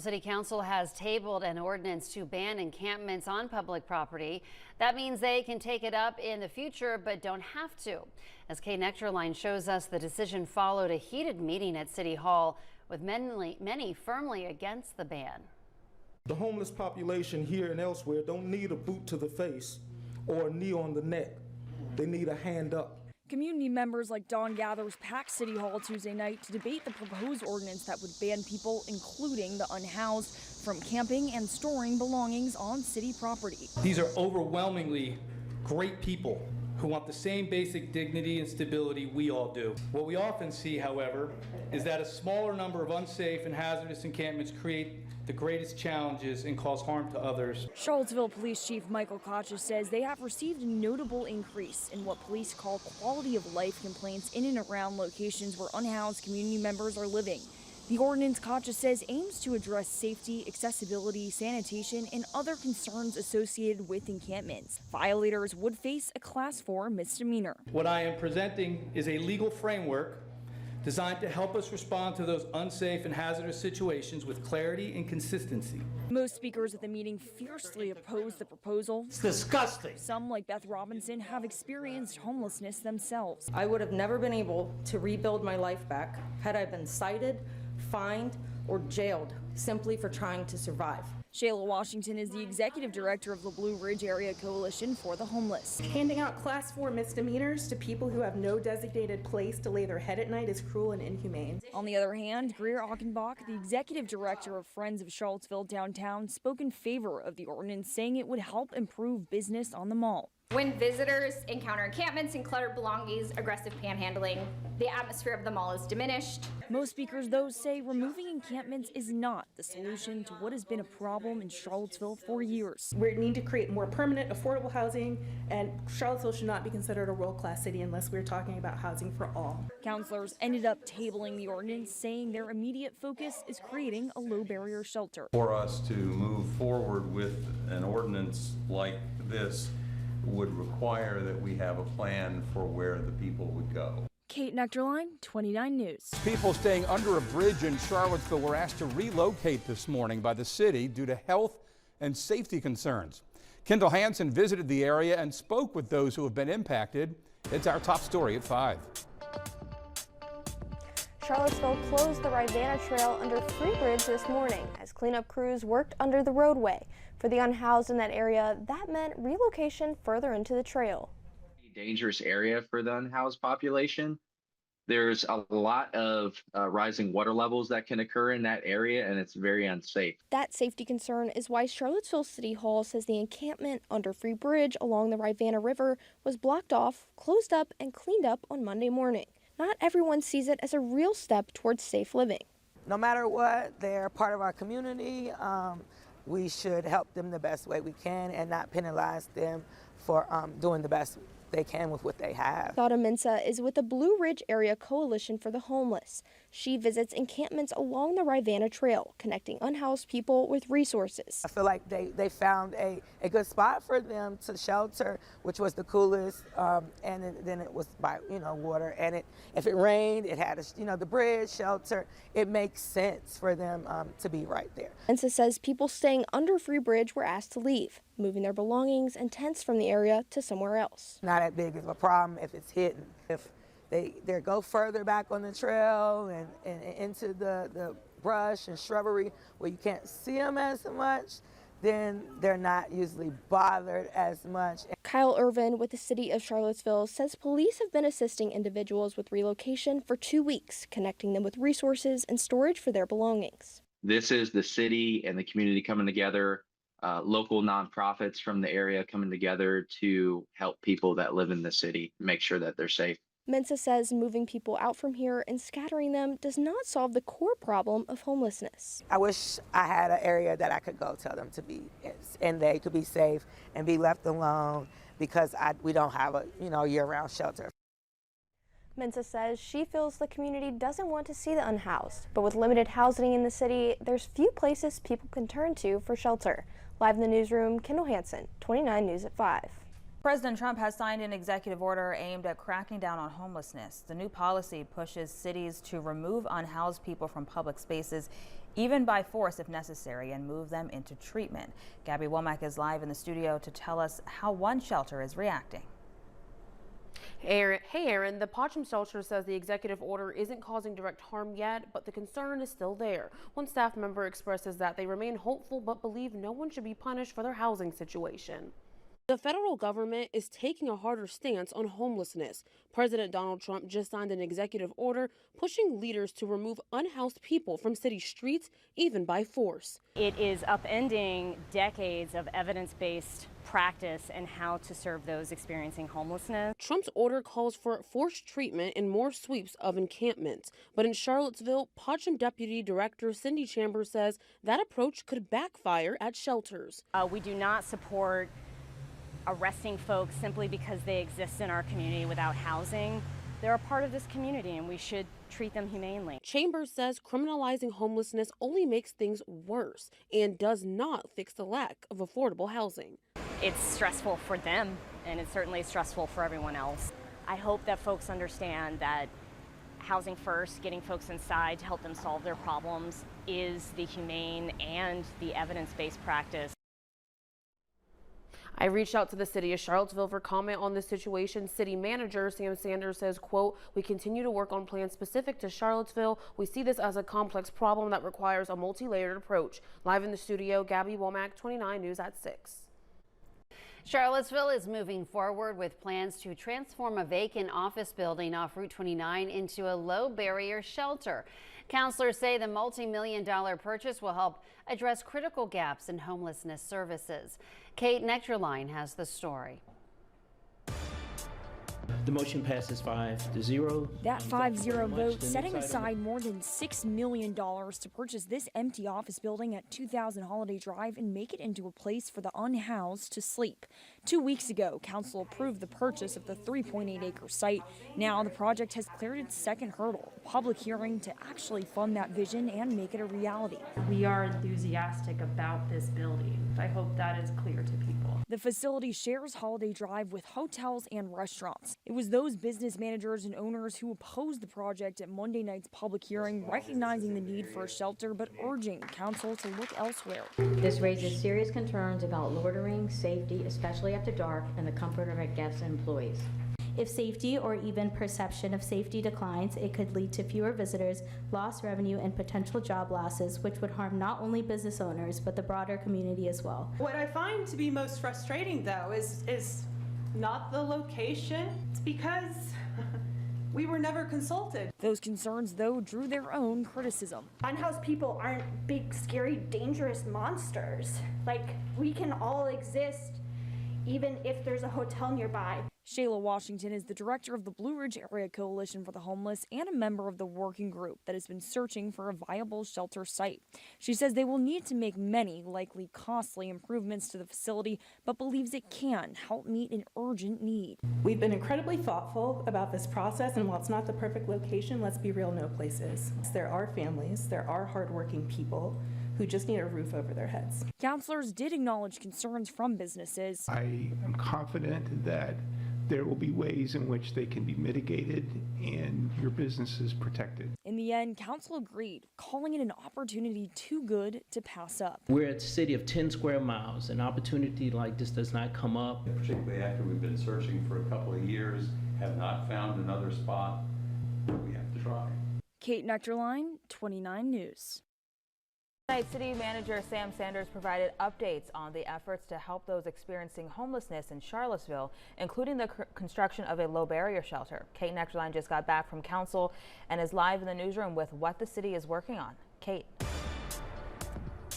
City Council has tabled an ordinance to ban encampments on public property. That means they can take it up in the future, but don't have to. As Kate Nectarline shows us, the decision followed a heated meeting at City Hall with many firmly against the ban. The homeless population here and elsewhere don't need a boot to the face or a knee on the neck. They need a hand up. Community members like Don Gathers packed City Hall Tuesday night to debate the proposed ordinance that would ban people, including the unhoused, from camping and storing belongings on city property. These are overwhelmingly great people who want the same basic dignity and stability we all do. What we often see, however, is that a smaller number of unsafe and hazardous encampments create the greatest challenges and cause harm to others. Charlottesville Police Chief Michael Kocha says they have received a notable increase in what police call quality of life complaints in and around locations where unhoused community members are living. The ordinance, Kocha says, aims to address safety, accessibility, sanitation, and other concerns associated with encampments. Violators would face a Class 4 misdemeanor. What I am presenting is a legal framework designed to help us respond to those unsafe and hazardous situations with clarity and consistency. Most speakers at the meeting fiercely opposed the proposal. It's disgusting. Some, like Beth Robinson, have experienced homelessness themselves. I would have never been able to rebuild my life back had I been cited, fined, or jailed simply for trying to survive. Shayla Washington is the executive director of the Blue Ridge Area Coalition for the Homeless. Handing out Class 4 misdemeanors to people who have no designated place to lay their head at night is cruel and inhumane. On the other hand, Greer Achenbach, the executive director of Friends of Charlottesville Downtown, spoke in favor of the ordinance, saying it would help improve business on the mall. When visitors encounter encampments and cluttered belongings, aggressive panhandling, the atmosphere of the mall is diminished. Most speakers, though, say removing encampments is not the solution to what has been a problem in Charlottesville for years. We need to create more permanent, affordable housing, and Charlottesville should not be considered a world-class city unless we're talking about housing for all. Councilors ended up tabling the ordinance, saying their immediate focus is creating a low-barrier shelter. For us to move forward with an ordinance like this would require that we have a plan for where the people would go. Kate Nectarline, 29 News. People staying under a bridge in Charlottesville were asked to relocate this morning by the city due to health and safety concerns. Kendall Hansen visited the area and spoke with those who have been impacted. It's our top story at 5. Charlottesville closed the Rivanna Trail under Free Bridge this morning as cleanup crews worked under the roadway. For the unhoused in that area, that meant relocation further into the trail. Dangerous area for the unhoused population. There's a lot of rising water levels that can occur in that area, and it's very unsafe. That safety concern is why Charlottesville City Hall says the encampment under Free Bridge along the Rivanna River was blocked off, closed up, and cleaned up on Monday morning. Not everyone sees it as a real step towards safe living. No matter what, they're part of our community. We should help them the best way we can and not penalize them for doing the best they can with what they have. Thada Mensah is with the Blue Ridge Area Coalition for the Homeless. She visits encampments along the Rivanna Trail, connecting unhoused people with resources. I feel like they found a good spot for them to shelter, which was the coolest, and then it was by water. And if it rained, it had the bridge, shelter. It makes sense for them to be right there. Mensah says people staying under Free Bridge were asked to leave, moving their belongings and tents from the area to somewhere else. Not that big of a problem if it's hidden. If they go further back on the trail and into the brush and shrubbery where you can't see them as much, then they're not usually bothered as much. Kyle Irvin with the City of Charlottesville says police have been assisting individuals with relocation for 2 weeks, connecting them with resources and storage for their belongings. This is the city and the community coming together, local nonprofits from the area coming together to help people that live in the city, make sure that they're safe. Mensah says moving people out from here and scattering them does not solve the core problem of homelessness. I wish I had an area that I could go tell them to be, and they could be safe and be left alone because we don't have a year-round shelter. Mensah says she feels the community doesn't want to see the unhoused, but with limited housing in the city, there's few places people can turn to for shelter. Live in the newsroom, Kendall Hansen, 29 News at 5. President Trump has signed an executive order aimed at cracking down on homelessness. The new policy pushes cities to remove unhoused people from public spaces even by force if necessary, and move them into treatment. Gabby Womack is live in the studio to tell us how one shelter is reacting. Hey Aaron, the Potcham shelter says the executive order isn't causing direct harm yet, but the concern is still there. One staff member expresses that they remain hopeful but believe no one should be punished for their housing situation. The federal government is taking a harder stance on homelessness. President Donald Trump just signed an executive order pushing leaders to remove unhoused people from city streets, even by force. It is upending decades of evidence-based practice and how to serve those experiencing homelessness. Trump's order calls for forced treatment and more sweeps of encampments. But in Charlottesville, Potcham Deputy Director Cindy Chambers says that approach could backfire at shelters. We do not support arresting folks simply because they exist in our community without housing. They're a part of this community and we should treat them humanely. Chambers says criminalizing homelessness only makes things worse and does not fix the lack of affordable housing. It's stressful for them and it's certainly stressful for everyone else. I hope that folks understand that housing first, getting folks inside to help them solve their problems, is the humane and the evidence-based practice. I reached out to the city of Charlottesville for comment on this situation. City manager Sam Sanders says, quote, "We continue to work on plans specific to Charlottesville. We see this as a complex problem that requires a multi-layered approach." Live in the studio, Gabby Womack, 29 News at 6. Charlottesville is moving forward with plans to transform a vacant office building off Route 29 into a low-barrier shelter. Counselors say the multi-million-dollar purchase will help address critical gaps in homelessness services. Kate Nectarline has the story. The motion passes 5-0. That 5-0 vote setting aside more than $6 million to purchase this empty office building at 2000 Holiday Drive and make it into a place for the unhoused to sleep. 2 weeks ago, council approved the purchase of the 3.8-acre site. Now the project has cleared its second hurdle, a public hearing to actually fund that vision and make it a reality. We are enthusiastic about this building. I hope that is clear to people. The facility shares Holiday Drive with hotels and restaurants. It was those business managers and owners who opposed the project at Monday night's public hearing, recognizing the need for a shelter but urging council to look elsewhere. This raises serious concerns about loitering, safety, especially after dark, and the comfort of our guests and employees. If safety or even perception of safety declines, it could lead to fewer visitors, lost revenue, and potential job losses, which would harm not only business owners, but the broader community as well. What I find to be most frustrating, though, is not the location. It's because we were never consulted. Those concerns, though, drew their own criticism. Unhoused people aren't big, scary, dangerous monsters. Like, we can all exist even if there's a hotel nearby. Shayla Washington is the director of the Blue Ridge Area Coalition for the Homeless and a member of the working group that has been searching for a viable shelter site. She says they will need to make many, likely costly improvements to the facility, but believes it can help meet an urgent need. We've been incredibly thoughtful about this process, and while it's not the perfect location, let's be real, no place is. There are families, there are hardworking people who just need a roof over their heads. Counselors did acknowledge concerns from businesses. I am confident that there will be ways in which they can be mitigated and your business is protected. In the end, council agreed, calling it an opportunity too good to pass up. We're a city of 10 square miles. An opportunity like this does not come up. Particularly after we've been searching for a couple of years, have not found another spot, we have to try. Kate Nectarline, 29 News. Tonight, City Manager Sam Sanders provided updates on the efforts to help those experiencing homelessness in Charlottesville, including the construction of a low-barrier shelter. Kate Nectarline just got back from council and is live in the newsroom with what the city is working on. Kate.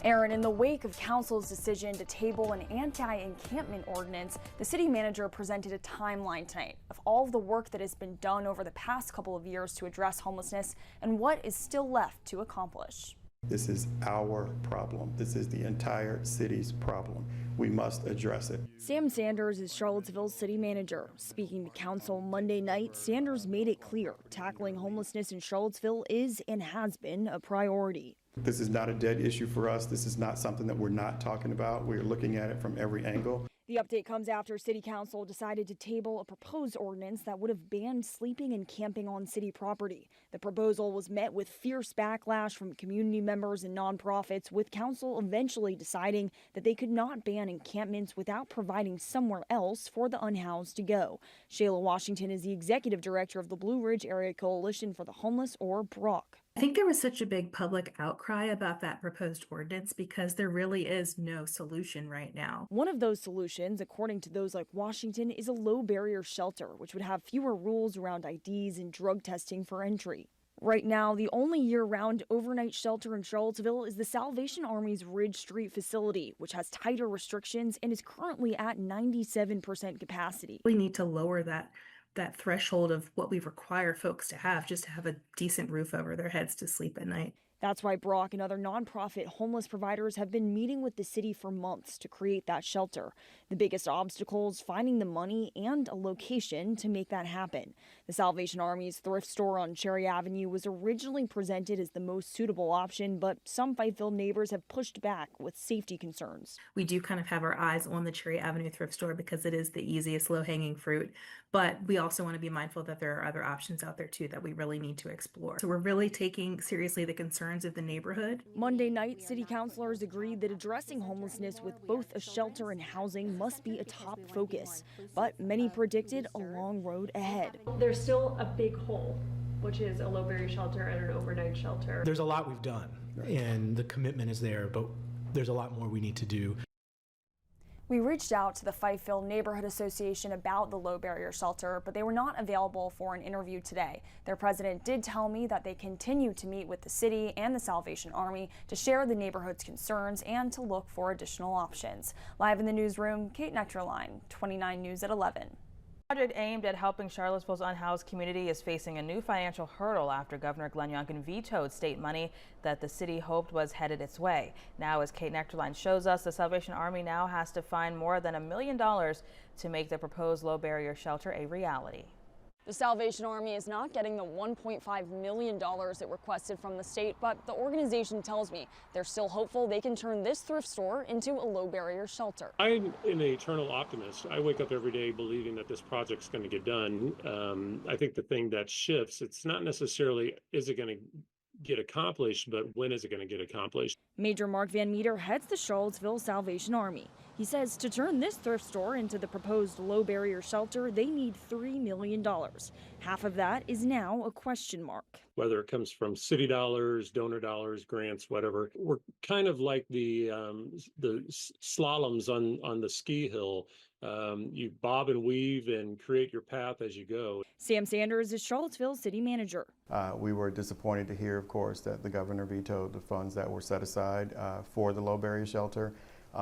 Aaron, in the wake of council's decision to table an anti-encampment ordinance, the city manager presented a timeline tonight of all of the work that has been done over the past couple of years to address homelessness and what is still left to accomplish. This is our problem. This is the entire city's problem. We must address it. Sam Sanders is Charlottesville's city manager. Speaking to council Monday night, Sanders made it clear tackling homelessness in Charlottesville is and has been a priority. This is not a dead issue for us. This is not something that we're not talking about. We're looking at it from every angle. The update comes after City Council decided to table a proposed ordinance that would have banned sleeping and camping on city property. The proposal was met with fierce backlash from community members and nonprofits, with council eventually deciding that they could not ban encampments without providing somewhere else for the unhoused to go. Shayla Washington is the executive director of the Blue Ridge Area Coalition for the Homeless, or BROC. I think there was such a big public outcry about that proposed ordinance because there really is no solution right now. One of those solutions, according to those like Washington, is a low barrier shelter, which would have fewer rules around IDs and drug testing for entry. Right now, the only year-round overnight shelter in Charlottesville is the Salvation Army's Ridge Street facility, which has tighter restrictions and is currently at 97% capacity. We need to lower that threshold of what we require folks to have just to have a decent roof over their heads to sleep at night. That's why BROC and other nonprofit homeless providers have been meeting with the city for months to create that shelter. The biggest obstacle is finding the money and a location to make that happen. The Salvation Army's thrift store on Cherry Avenue was originally presented as the most suitable option, but some Fifeville neighbors have pushed back with safety concerns. We do kind of have our eyes on the Cherry Avenue thrift store because it is the easiest low-hanging fruit, but we also want to be mindful that there are other options out there too that we really need to explore. So we're really taking seriously the concerns of the neighborhood. Monday night, city councilors agreed that addressing homelessness with both a shelter and housing must be a top focus, but many predicted a long road ahead. There's still a big hole, which is a low barrier shelter and an overnight shelter. There's a lot we've done, and the commitment is there, but there's a lot more we need to do. We reached out to the Fifeville Neighborhood Association about the low barrier shelter, but they were not available for an interview today. Their president did tell me that they continue to meet with the city and the Salvation Army to share the neighborhood's concerns and to look for additional options. Live in the newsroom, Kate Nectarline, 29 News at 11. The project aimed at helping Charlottesville's unhoused community is facing a new financial hurdle after Governor Glenn Youngkin vetoed state money that the city hoped was headed its way. Now, as Kate Nectarline shows us, the Salvation Army now has to find more than $1 million to make the proposed low barrier shelter a reality. The Salvation Army is not getting the $1.5 million it requested from the state, but the organization tells me they're still hopeful they can turn this thrift store into a low barrier shelter. I'm an eternal optimist. I wake up every day believing that this project's going to get done. I think the thing that shifts, it's not necessarily is it going to get accomplished, but when is it going to get accomplished? Major Mark Van Meter heads the Charlottesville Salvation Army. He says to turn this thrift store into the proposed low barrier shelter, they need $3 million. Half of that is now a question mark. Whether it comes from city dollars, donor dollars, grants, whatever, we're kind of like the slaloms on the ski hill. You bob and weave and create your path as you go. Sam Sanders is Charlottesville city manager. We were disappointed to hear, of course, that the governor vetoed the funds that were set aside for the low barrier shelter.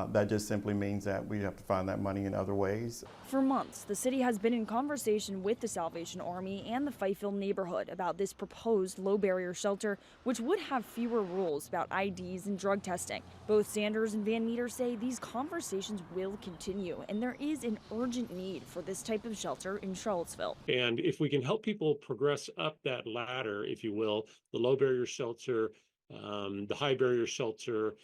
That just simply means that we have to find that money in other ways. For months, the city has been in conversation with the Salvation Army and the Fifeville neighborhood about this proposed low barrier shelter, which would have fewer rules about IDs and drug testing. Both Sanders and Van Meter say these conversations will continue, and there is an urgent need for this type of shelter in Charlottesville. And if we can help people progress up that ladder, if you will, the low barrier shelter, the high barrier shelter,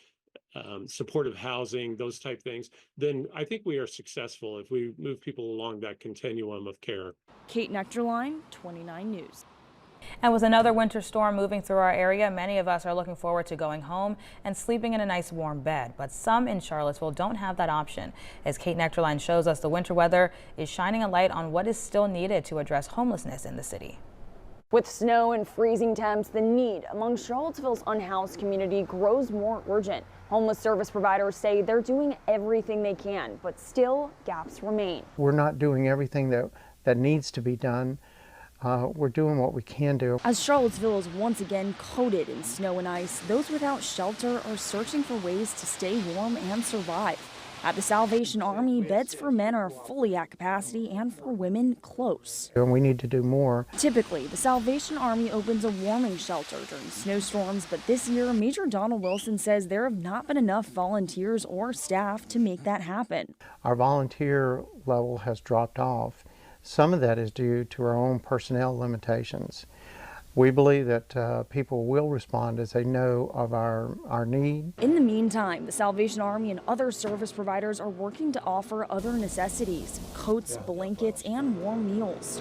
supportive housing, those type things, then I think we are successful if we move people along that continuum of care. Kate Nectarline, 29 News. And with another winter storm moving through our area, many of us are looking forward to going home and sleeping in a nice warm bed. But some in Charlottesville don't have that option. As Kate Nectarline shows us, the winter weather is shining a light on what is still needed to address homelessness in the city. With snow and freezing temps, the need among Charlottesville's unhoused community grows more urgent. Homeless service providers say they're doing everything they can, but still gaps remain. We're not doing everything that needs to be done. We're doing what we can do. As Charlottesville is once again coated in snow and ice, those without shelter are searching for ways to stay warm and survive. At the Salvation Army, beds for men are fully at capacity and for women close. And we need to do more. Typically, the Salvation Army opens a warming shelter during snowstorms, but this year, Major Donald Wilson says there have not been enough volunteers or staff to make that happen. Our volunteer level has dropped off. Some of that is due to our own personnel limitations. We believe that people will respond as they know of our need. In the meantime, the Salvation Army and other service providers are working to offer other necessities, coats, blankets, and warm meals.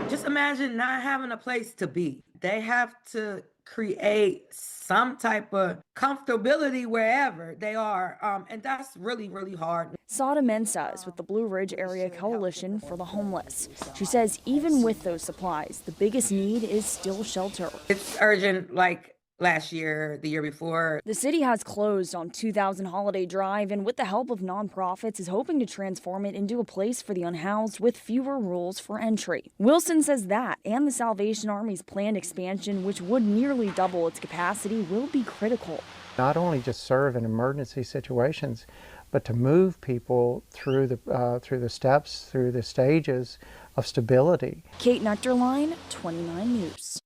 Just imagine not having a place to be. They have to create some type of comfortability wherever they are, and that's really, really hard. Sada Mensah is with the Blue Ridge Area Coalition for the Homeless. She says even with those supplies, the biggest need is still shelter. It's urgent, like last year, the year before. The city has closed on 2000 Holiday Drive, and with the help of nonprofits is hoping to transform it into a place for the unhoused with fewer rules for entry. Wilson says that and the Salvation Army's planned expansion, which would nearly double its capacity, will be critical. Not only just serve in emergency situations, but to move people through the steps, through the stages of stability. Kate Nectarline, 29 News.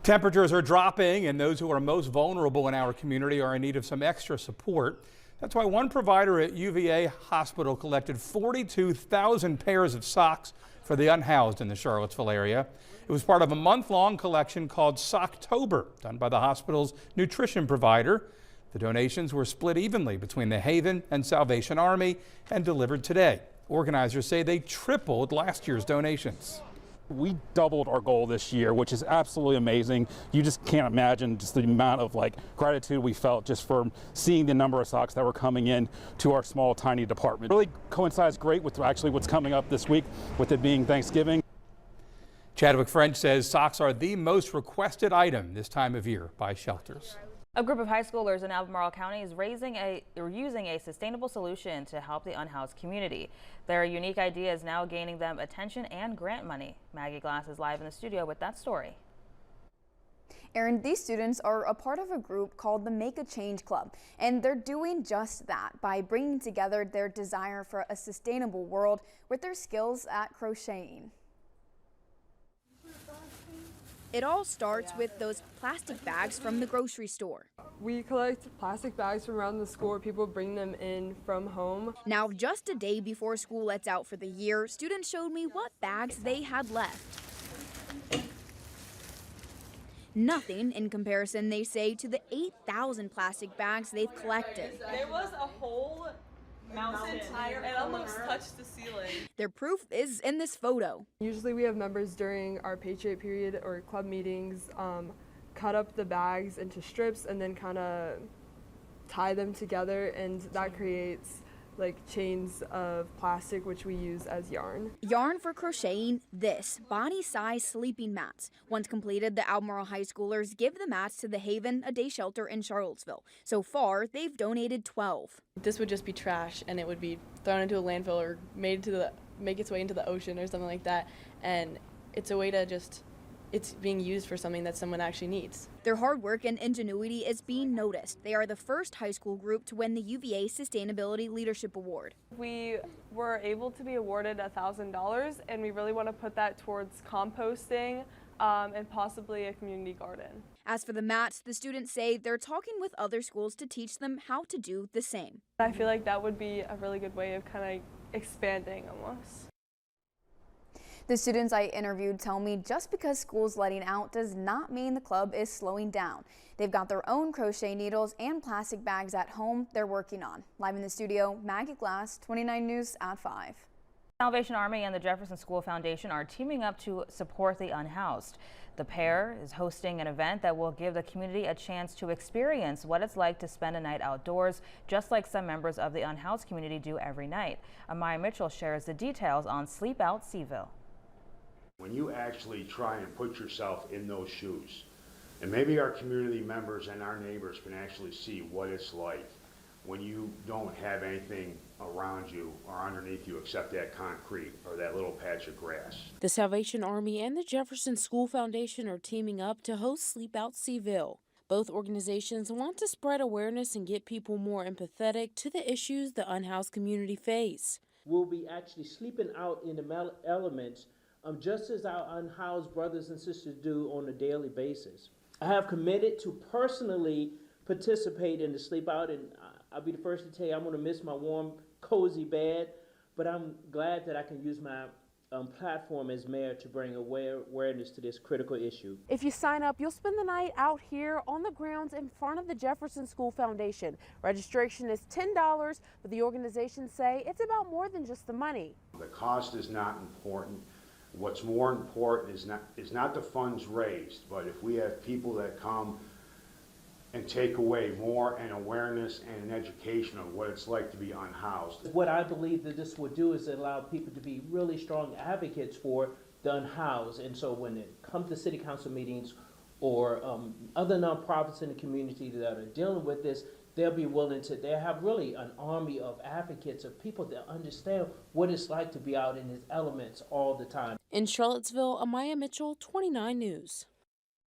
Temperatures are dropping, and those who are most vulnerable in our community are in need of some extra support. That's why one provider at UVA Hospital collected 42,000 pairs of socks for the unhoused in the Charlottesville area. It was part of a month-long collection called Socktober, done by the hospital's nutrition provider. The donations were split evenly between the Haven and Salvation Army and delivered today. Organizers say they tripled last year's donations. We doubled our goal this year, which is absolutely amazing. You just can't imagine just the amount of gratitude we felt just for seeing the number of socks that were coming in to our small, tiny department. It really coincides great with actually what's coming up this week, with it being Thanksgiving. Chadwick French says socks are the most requested item this time of year by shelters. A group of high schoolers in Albemarle County is using a sustainable solution to help the unhoused community. Their unique idea is now gaining them attention and grant money. Maggie Glass is live in the studio with that story. Aaron, these students are a part of a group called the Make a Change Club, and they're doing just that by bringing together their desire for a sustainable world with their skills at crocheting. It all starts with those plastic bags from the grocery store. We collect plastic bags from around the school. People bring them in from home. Now, just a day before school lets out for the year, students showed me what bags they had left. Nothing in comparison, they say, to the 8,000 plastic bags they've collected. There was a whole mountain and almost touched the ceiling. Their proof is in this photo. Usually we have members during our Patriot period or club meetings cut up the bags into strips and then kind of tie them together, and that creates chains of plastic, which we use as yarn. Yarn for crocheting this body-size sleeping mats. Once completed, the Albemarle high schoolers give the mats to the Haven, a day shelter in Charlottesville. So far, they've donated 12. This would just be trash, and it would be thrown into a landfill or make its way into the ocean or something like that. And it's a way to it's being used for something that someone actually needs. Their hard work and ingenuity is being noticed. They are the first high school group to win the UVA Sustainability Leadership Award. We were able to be awarded $1,000, and we really want to put that towards composting and possibly a community garden. As for the mats, the students say they're talking with other schools to teach them how to do the same. I feel like that would be a really good way of kind of expanding almost. The students I interviewed tell me just because school's letting out does not mean the club is slowing down. They've got their own crochet needles and plastic bags at home they're working on. Live in the studio, Maggie Glass, 29 News at 5. Salvation Army and the Jefferson School Foundation are teaming up to support the unhoused. The pair is hosting an event that will give the community a chance to experience what it's like to spend a night outdoors, just like some members of the unhoused community do every night. Amaya Mitchell shares the details on Sleep Out Seville. When you actually try and put yourself in those shoes, and maybe our community members and our neighbors can actually see what it's like when you don't have anything around you or underneath you except that concrete or that little patch of grass. The Salvation Army and the Jefferson School Foundation are teaming up to host Sleep Out Seville. Both organizations want to spread awareness and get people more empathetic to the issues the unhoused community face. We'll be actually sleeping out in the elements just as our unhoused brothers and sisters do on a daily basis. I have committed to personally participate in the sleep out, and I'll be the first to tell you I'm going to miss my warm, cozy bed, but I'm glad that I can use my platform as mayor to bring awareness to this critical issue. If you sign up, you'll spend the night out here on the grounds in front of the Jefferson School Foundation. Registration is $10, but the organizations say it's about more than just the money. The cost is not important. What's more important is not the funds raised, but if we have people that come and take away more an awareness and an education of what it's like to be unhoused. What I believe that this would do is allow people to be really strong advocates for the unhoused. And so when it comes to city council meetings or other nonprofits in the community that are dealing with this, they'll be willing to, they have really an army of advocates, of people that understand what it's like to be out in its elements all the time. In Charlottesville, Amaya Mitchell, 29 News.